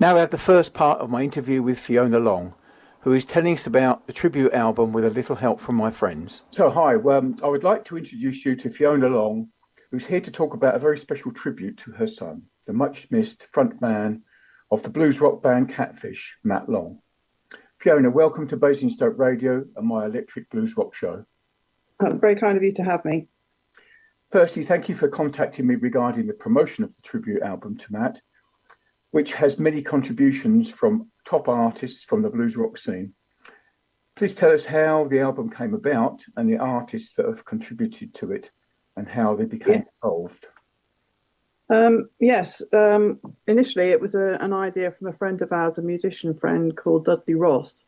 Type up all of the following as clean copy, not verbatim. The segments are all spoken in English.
Now we have the first part of my interview with Fiona Long, who is telling us about the tribute album with a little help from my friends. So hi, I would like to introduce you to Fiona Long, who's here to talk about a very special tribute to her son, the much missed frontman of the blues rock band Catfish, Matt Long. Fiona, welcome to Basingstoke Radio and my electric blues rock show. Very kind of you to have me. Firstly, thank you for contacting me regarding the promotion of the tribute album to Matt, which has many contributions from top artists from the blues rock scene. Please tell us how the album came about and the artists that have contributed to it and how they became involved. Yes, initially it was an idea from a friend of ours, a musician friend called Dudley Ross.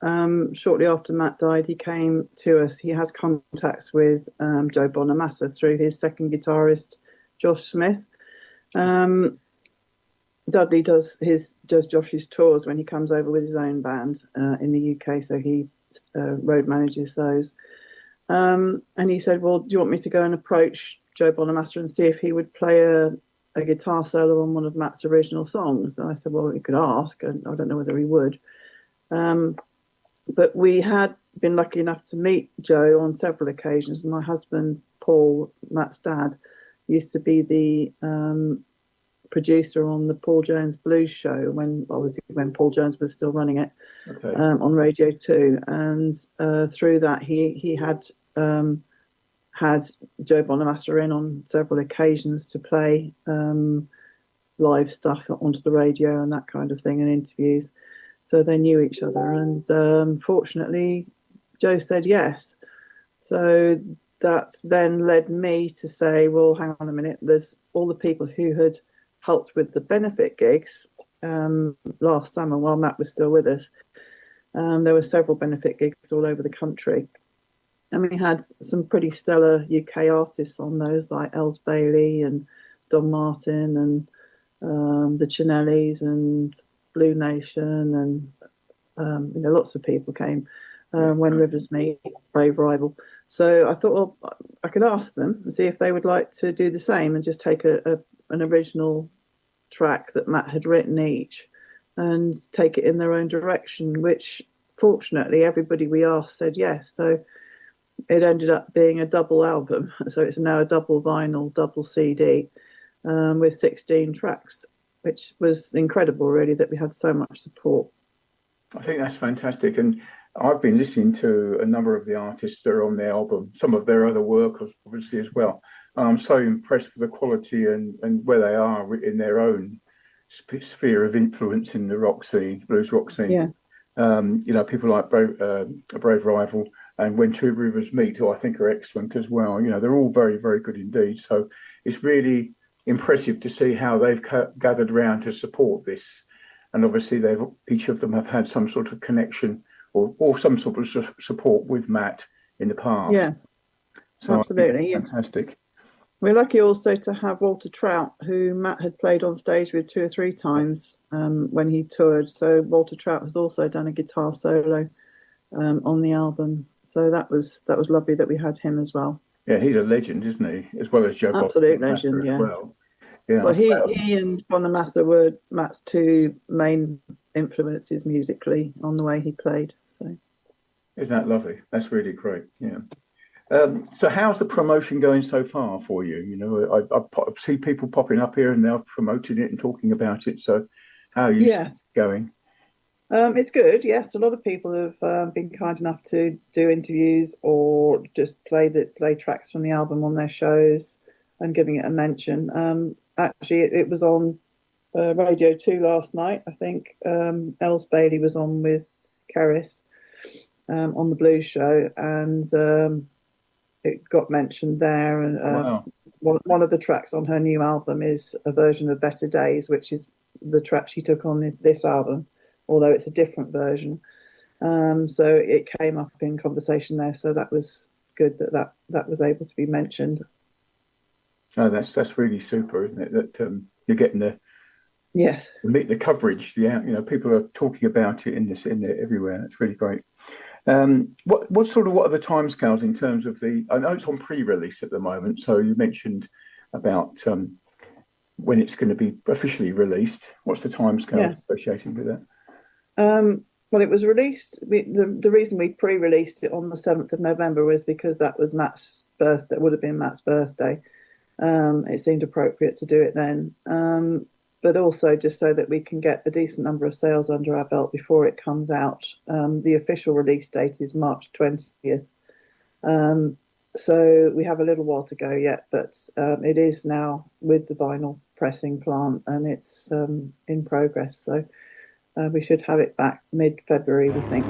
Shortly after Matt died, he came to us. He has contacts with Joe Bonamassa through his second guitarist, Josh Smith. Dudley does Josh's tours when he comes over with his own band in the UK, so he road manages those. And he said, well, do you want me to go and approach Joe Bonamassa and see if he would play a guitar solo on one of Matt's original songs? And I said, well, you could ask, and I don't know whether he would. But we had been lucky enough to meet Joe on several occasions. My husband, Paul, Matt's dad, used to be the producer on the Paul Jones Blues Show when Paul Jones was still running it, on Radio 2, and through that he had Joe Bonamassa in on several occasions to play live stuff onto the radio and that kind of thing, and interviews. So they knew each other, and fortunately Joe said yes. So that then led me to say, well, hang on a minute, there's all the people who had helped with the benefit gigs last summer while Matt was still with us. There were several benefit gigs all over the country, and we had some pretty stellar UK artists on those, like Els Bailey and Don Martin and the Chinellis and Blue Nation, and lots of people came. When Rivers Meet, Brave Rival. So I thought, well, I could ask them and see if they would like to do the same and just take an original track that Matt had written each and take it in their own direction, which fortunately everybody we asked said yes. So it ended up being a double album. So it's now a double vinyl, double CD with 16 tracks, which was incredible, really, that we had so much support. I think that's fantastic. And I've been listening to a number of the artists that are on the album, some of their other work, obviously, as well. I'm so impressed with the quality and where they are in their own sphere of influence in the rock scene, blues rock scene. Yeah. People like Brave Rival and When Two Rivers Meet, who I think are excellent as well. They're all very, very good indeed. So it's really impressive to see how they've gathered round to support this. And obviously, each of them have had some sort of connection or some sort of support with Matt in the past. Yes, so absolutely. Fantastic. We're lucky also to have Walter Trout, who Matt had played on stage with 2 or 3 times when he toured. So Walter Trout has also done a guitar solo on the album. So that was lovely that we had him as well. Yeah, he's a legend, isn't he? As well as Joe. Absolute legend, yes. Well. Yeah. Well, he and Bonamassa were Matt's 2 main influences musically on the way he played. So, isn't that lovely? That's really great. Yeah. So how's the promotion going so far for you? I see people popping up here and they're promoting it and talking about it. So how are you going? It's good. Yes, a lot of people have been kind enough to do interviews or just play tracks from the album on their shows and giving it a mention. Actually, it was on Radio 2 last night. I think Els Bailey was on with Keris on the Blues Show, and it got mentioned there. And wow. one of the tracks on her new album is a version of Better Days, which is the track she took on this album, although it's a different version. So it came up in conversation there. So that was good that was able to be mentioned. Oh, that's really super, isn't it? That you're getting the coverage. People are talking about it in there everywhere. That's really great. What are the timescales in terms of I know it's on pre-release at the moment. So you mentioned about when it's going to be officially released? What's the timescale associated with it? Well, it was released. The reason we pre-released it on the 7th of November was because that was Matt's birthday. It would have been Matt's birthday. It seemed appropriate to do it then. But also just so that we can get a decent number of sales under our belt before it comes out. The official release date is March 20th. So we have a little while to go yet, but it is now with the vinyl pressing plant, and it's in progress. So we should have it back mid-February, we think.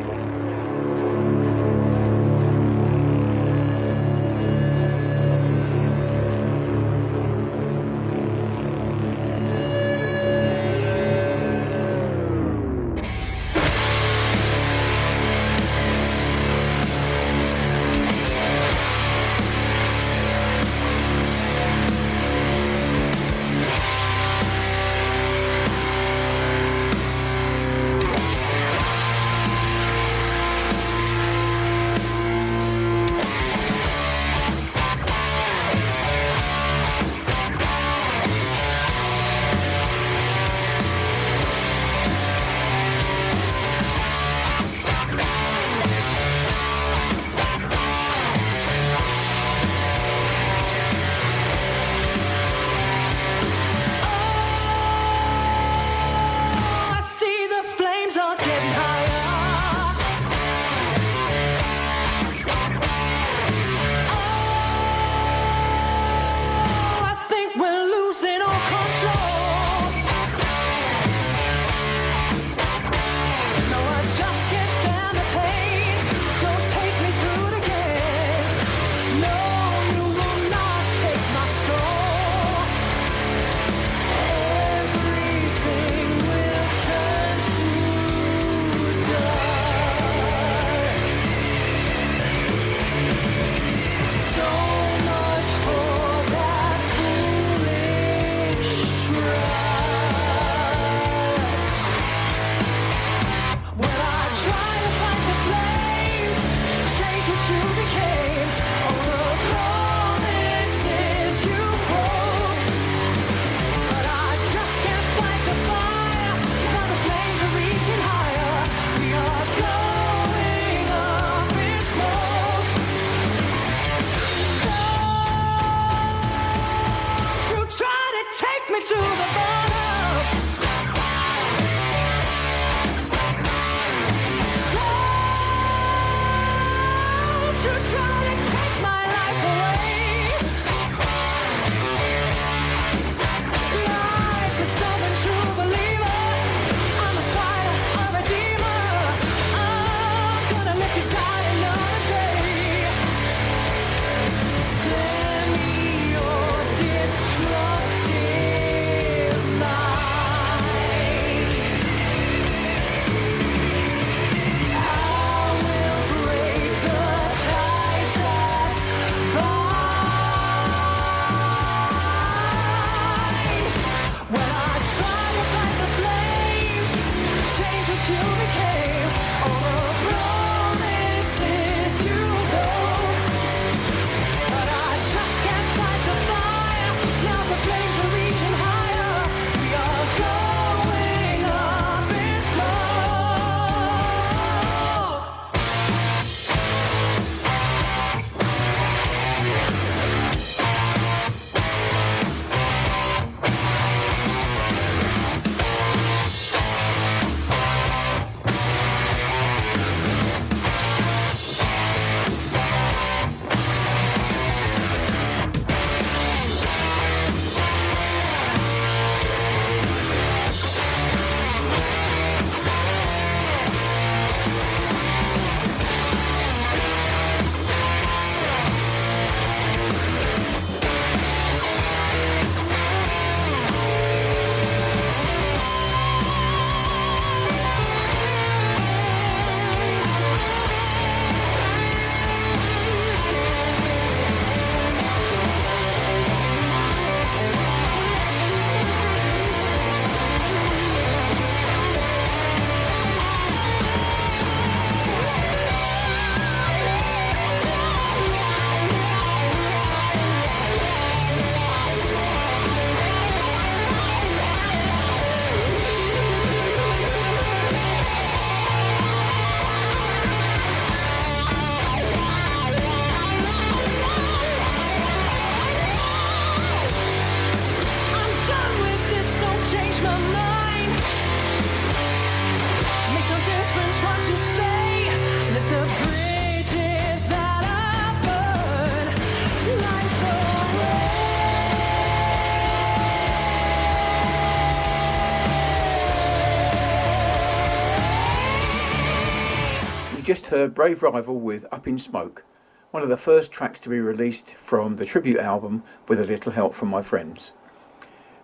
just heard Brave Rival with Up in Smoke, one of the first tracks to be released from the tribute album With a Little Help from My Friends.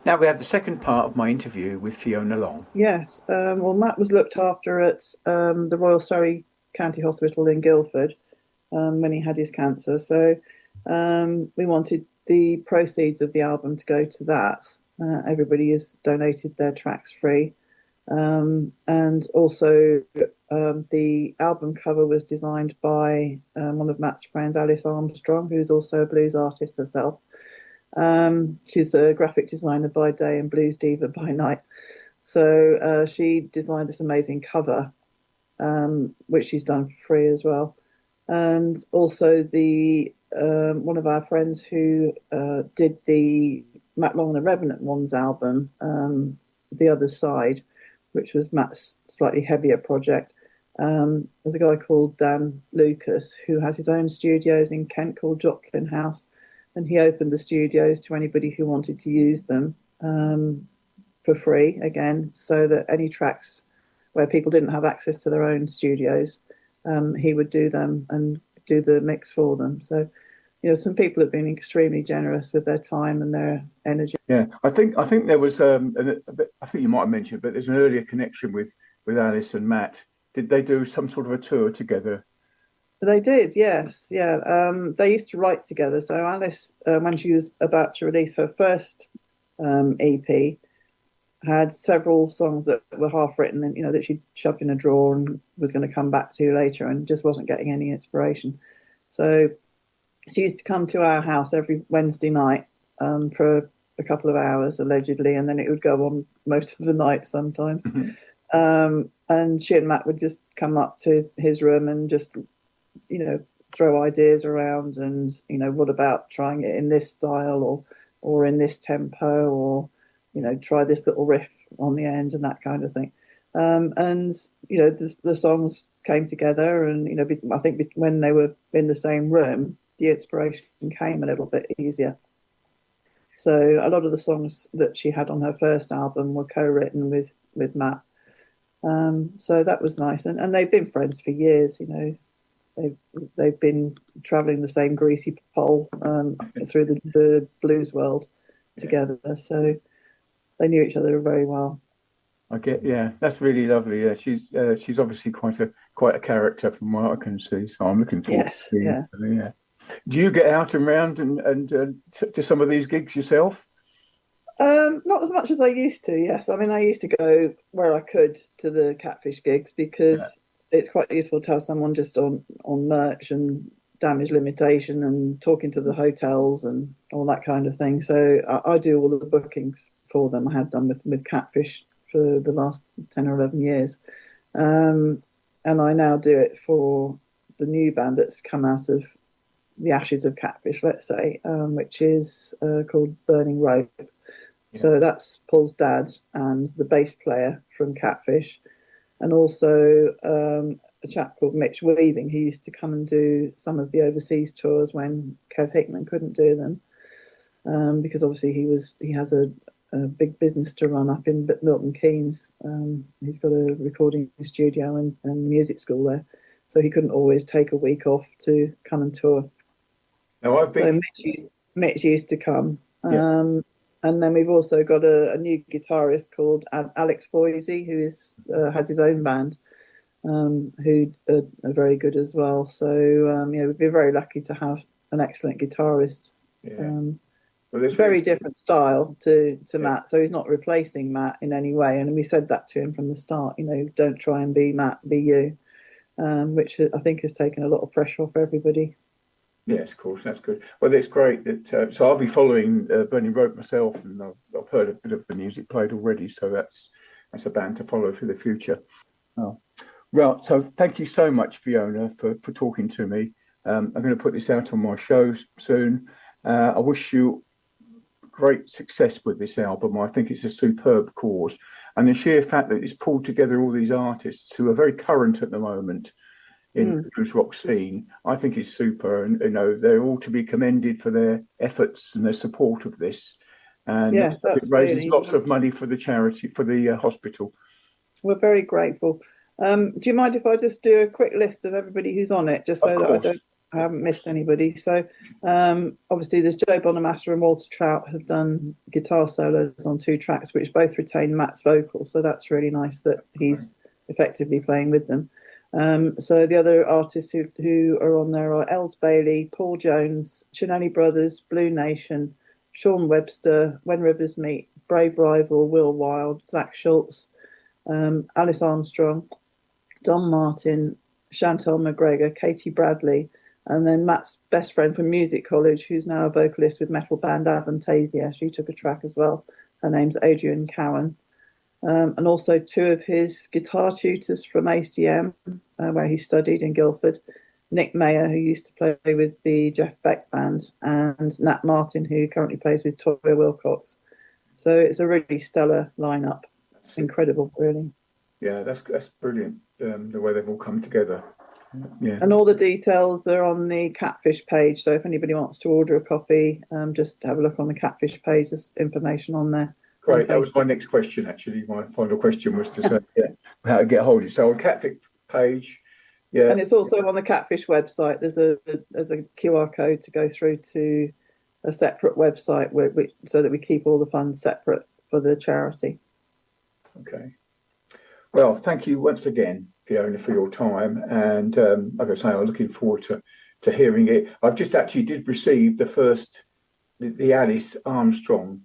Now we have the second part of my interview with Fiona Long. Yes, well, Matt was looked after at the Royal Surrey County Hospital in Guildford when he had his cancer. So we wanted the proceeds of the album to go to that. Everybody has donated their tracks free. And also the album cover was designed by one of Matt's friends, Alice Armstrong, who's also a blues artist herself. She's a graphic designer by day and blues diva by night. So she designed this amazing cover, which she's done for free as well. And also the one of our friends who did the Matt Long and the Revenant Ones album, The Other Side, which was Matt's slightly heavier project. There's a guy called Dan Lucas who has his own studios in Kent called Joplin House. And he opened the studios to anybody who wanted to use them for free, again, so that any tracks where people didn't have access to their own studios, he would do them and do the mix for them. So, you know, some people have been extremely generous with their time and their energy. Yeah, I think there was, I think you might have mentioned, but there's an earlier connection with Alice and Matt. Did they do some sort of a tour together? They did, yes, yeah. They used to write together. So Alice, when she was about to release her first EP, had several songs that were half written and, you know, that she'd shoved in a drawer and was going to come back to later and just wasn't getting any inspiration. So she used to come to our house every Wednesday night for a couple of hours, allegedly, and then it would go on most of the night sometimes. Mm-hmm. And she and Matt would just come up to his room and just, you know, throw ideas around and, you know, what about trying it in this style or in this tempo, or, you know, try this little riff on the end and that kind of thing. And, you know, the songs came together and, you know, I think when they were in the same room, the inspiration came a little bit easier. So a lot of the songs that she had on her first album were co-written with Matt. So that was nice. And they've been friends for years, you know. They've been travelling the same greasy pole through the blues world together. So they knew each other very well. That's really lovely. Yeah, she's obviously quite a character from what I can see. So I'm looking forward to seeing her. Yeah. Do you get out and round and to some of these gigs yourself? Not as much as I used to. Yes, I mean I used to go where I could to the Catfish gigs because it's quite useful to have someone just on merch and damage limitation and talking to the hotels and all that kind of thing. So I do all of the bookings for them. I have done with Catfish for the last 10 or 11 years. And I now do it for the new band that's come out of the ashes of Catfish, let's say, which is called Burning Rope. Yeah. So that's Paul's dad and the bass player from Catfish, and also a chap called Mitch Weaving, who used to come and do some of the overseas tours when Kev Hickman couldn't do them, because obviously he has a big business to run up in Milton Keynes. He's got a recording studio and music school there, so he couldn't always take a week off to come and tour. No, So Mitch used to come. And then we've also got a new guitarist called Alex Foisey, who has his own band, who are very good as well. So, we'd be very lucky to have an excellent guitarist. Well, it's very different style to Matt, so he's not replacing Matt in any way. And we said that to him from the start, you know, don't try and be Matt, be you, which I think has taken a lot of pressure off everybody. Yes, of course, that's good. Well, it's great that. So I'll be following Burning Rope myself, and I've heard a bit of the music played already. So that's a band to follow for the future. Oh, well, so thank you so much, Fiona, for talking to me. I'm going to put this out on my show soon. I wish you great success with this album. I think it's a superb cause, and the sheer fact that it's pulled together all these artists who are very current at the moment in the blues rock scene, I think is super, and you know they're all to be commended for their efforts and their support of this. And it raises lots of money for the charity, for the hospital. We're very grateful. Do you mind if I just do a quick list of everybody who's on it, just so that I haven't missed anybody? So obviously there's Joe Bonamassa and Walter Trout have done guitar solos on 2 tracks, which both retain Matt's vocal. So that's really nice that he's effectively playing with them. So the other artists who are on there are Els Bailey, Paul Jones, Chinelli Brothers, Blue Nation, Sean Webster, When Rivers Meet, Brave Rival, Will Wild, Zach Schultz, Alice Armstrong, Don Martin, Chantal McGregor, Katie Bradley, and then Matt's best friend from music college, who's now a vocalist with metal band Avantasia. She took a track as well. Her name's Adrian Cowan. And also 2 of his guitar tutors from ACM, where he studied in Guildford, Nick Mayer, who used to play with the Jeff Beck band, and Nat Martin, who currently plays with Toya Wilcox. So it's a really stellar lineup. Incredible, really. Yeah, that's brilliant, the way they've all come together. Yeah. And all the details are on the Catfish page. So if anybody wants to order a copy, just have a look on the Catfish page. There's information on there. Great. That was my next question, actually. My final question was to say how to get hold of you. So on Catfish page, yeah. And it's also on the Catfish website. There's a QR code to go through to a separate website so that we keep all the funds separate for the charity. Okay. Well, thank you once again, Fiona, for your time. And like I say, I'm looking forward to hearing it. I've just actually did receive the Alice Armstrong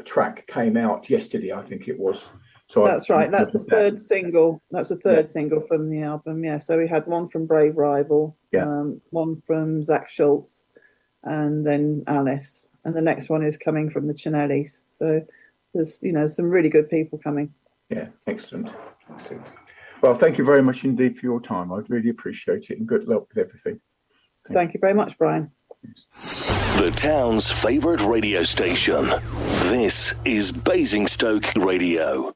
track came out yesterday, I think it was. So that's right. That's the third single. That's the third single from the album. Yeah. So we had one from Brave Rival, one from Zach Schultz, and then Alice. And the next one is coming from the Chinellis. So there's some really good people coming. Yeah, excellent. Well, thank you very much indeed for your time. I'd really appreciate it, and good luck with everything. Thank you very much, Brian. The town's favourite radio station. This is Basingstoke Radio.